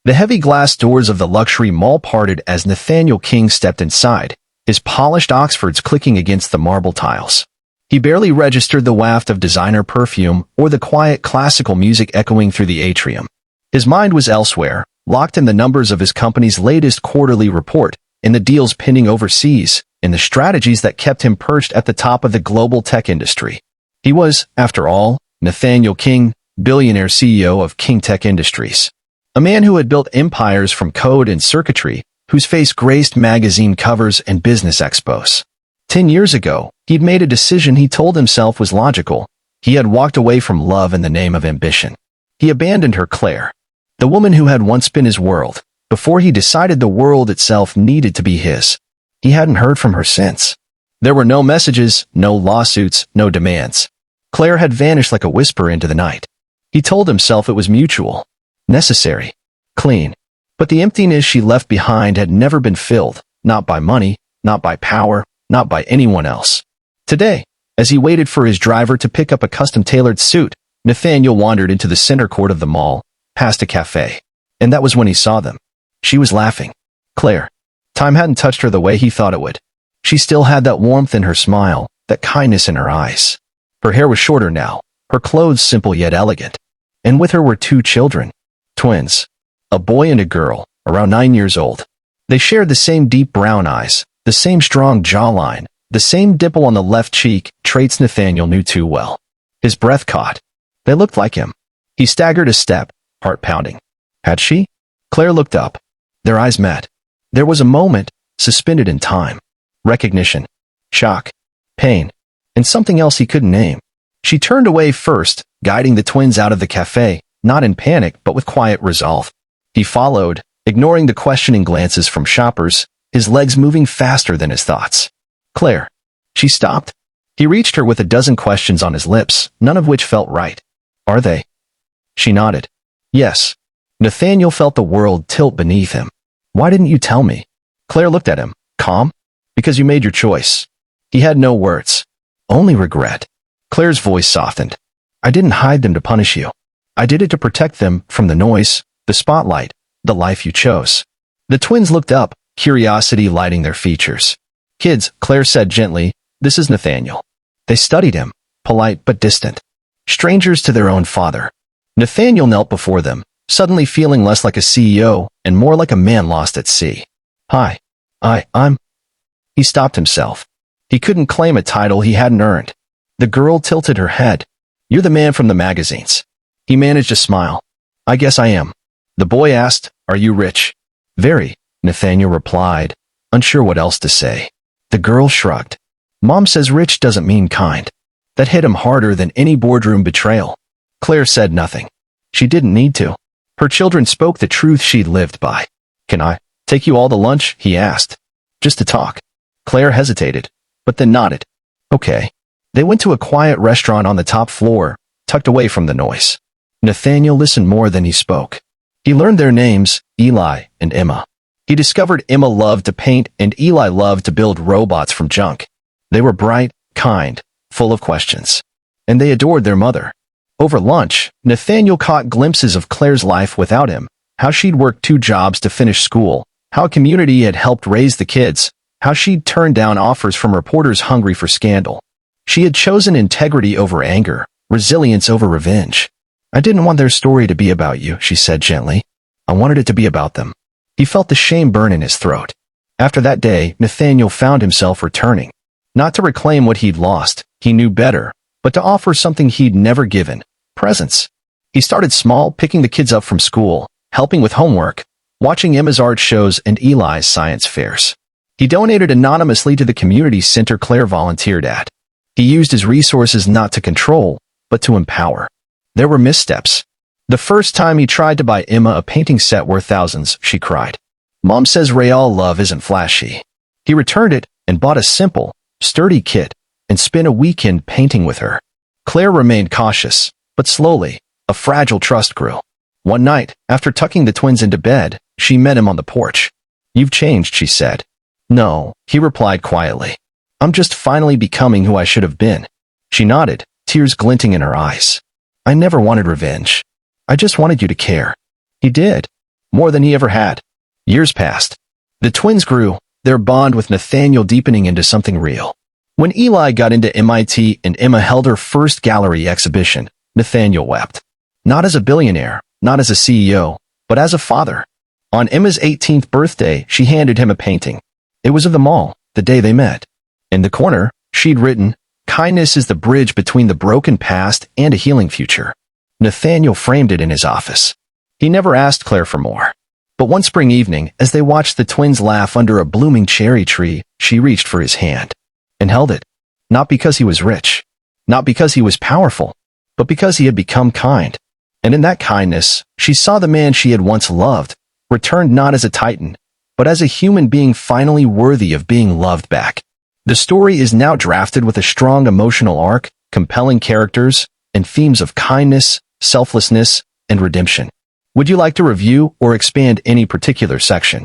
The heavy glass doors of the luxury mall parted as Nathaniel King stepped inside, his polished Oxfords clicking against the marble tiles. He barely registered the waft of designer perfume or the quiet classical music echoing through the atrium. His mind was elsewhere, locked in the numbers of his company's latest quarterly report, in the deals pending overseas, in the strategies that kept him perched at the top of the global tech industry. He was, after all, Nathaniel King, billionaire CEO of King Tech Industries. A man who had built empires from code and circuitry, whose face graced magazine covers and business expos. 10 years ago, he'd made a decision he told himself was logical. He had walked away from love in the name of ambition. He abandoned her, Claire, the woman who had once been his world, before he decided the world itself needed to be his. He hadn't heard from her since. There were no messages, no lawsuits, no demands. Claire had vanished like a whisper into the night. He told himself it was mutual, necessary, clean. But the emptiness she left behind had never been filled, not by money, not by power, not by anyone else. Today, as he waited for his driver to pick up a custom-tailored suit, Nathaniel wandered into the center court of the mall, past a cafe. And that was when he saw them. She was laughing. Claire. Time hadn't touched her the way he thought it would. She still had that warmth in her smile, that kindness in her eyes. Her hair was shorter now, her clothes simple yet elegant. And with her were two children. Twins. A boy and a girl, around 9 years old. They shared the same deep brown eyes, the same strong jawline, the same dimple on the left cheek, traits Nathaniel knew too well. His breath caught. They looked like him. He staggered a step, heart pounding. Had she? Claire looked up. Their eyes met. There was a moment, suspended in time. Recognition. Shock. Pain. And something else he couldn't name. She turned away first, guiding the twins out of the cafe, not in panic but with quiet resolve. He followed, ignoring the questioning glances from shoppers, his legs moving faster than his thoughts. Claire. She stopped. He reached her with a dozen questions on his lips, none of which felt right. Are they? She nodded. Yes. Nathaniel felt the world tilt beneath him. Why didn't you tell me? Claire looked at him, calm. Because you made your choice. He had no words. Only regret. Claire's voice softened. I didn't hide them to punish you. I did it to protect them from the noise, the spotlight, the life you chose. The twins looked up, curiosity lighting their features. Kids, Claire said gently, this is Nathaniel. They studied him, polite but distant. Strangers to their own father. Nathaniel knelt before them, suddenly feeling less like a CEO and more like a man lost at sea. Hi. I'm... He stopped himself. He couldn't claim a title he hadn't earned. The girl tilted her head. You're the man from the magazines. He managed a smile. I guess I am. The boy asked, are you rich? Very, Nathaniel replied, unsure what else to say. The girl shrugged. Mom says rich doesn't mean kind. That hit him harder than any boardroom betrayal. Claire said nothing. She didn't need to. Her children spoke the truth she'd lived by. Can I take you all to lunch? He asked. Just to talk. Claire hesitated, but then nodded. Okay. They went to a quiet restaurant on the top floor, tucked away from the noise. Nathaniel listened more than he spoke. He learned their names, Eli and Emma. He discovered Emma loved to paint and Eli loved to build robots from junk. They were bright, kind, full of questions. And they adored their mother. Over lunch, Nathaniel caught glimpses of Claire's life without him, how she'd worked 2 jobs to finish school, how a community had helped raise the kids, how she'd turned down offers from reporters hungry for scandal. She had chosen integrity over anger, resilience over revenge. I didn't want their story to be about you, she said gently. I wanted it to be about them. He felt the shame burn in his throat. After that day, Nathaniel found himself returning. Not to reclaim what he'd lost, he knew better, but to offer something he'd never given, presents. He started small, picking the kids up from school, helping with homework, watching Emma's art shows and Eli's science fairs. He donated anonymously to the community center Claire volunteered at. He used his resources not to control, but to empower. There were missteps. The first time he tried to buy Emma a painting set worth thousands, she cried. Mom says real love isn't flashy. He returned it and bought a simple, sturdy kit and spent a weekend painting with her. Claire remained cautious, but slowly, a fragile trust grew. One night, after tucking the twins into bed, she met him on the porch. You've changed, she said. No, he replied quietly. I'm just finally becoming who I should have been. She nodded, tears glinting in her eyes. I never wanted revenge. I just wanted you to care. He did. more than he ever had. Years passed. The twins grew, their bond with Nathaniel deepening into something real. When Eli got into MIT and Emma held her first gallery exhibition, Nathaniel wept. Not as a billionaire, not as a CEO, but as a father. On Emma's 18th birthday, she handed him a painting. It was of them all, the day they met. In the corner, she'd written, "Kindness is the bridge between the broken past and a healing future." Nathaniel framed it in his office. He never asked Claire for more. But one spring evening, as they watched the twins laugh under a blooming cherry tree, she reached for his hand and held it. Not because he was rich, not because he was powerful, but because he had become kind. And in that kindness, she saw the man she had once loved, returned not as a titan, but as a human being finally worthy of being loved back. The story is now drafted with a strong emotional arc, compelling characters, and themes of kindness, selflessness, and redemption. Would you like to review or expand any particular section?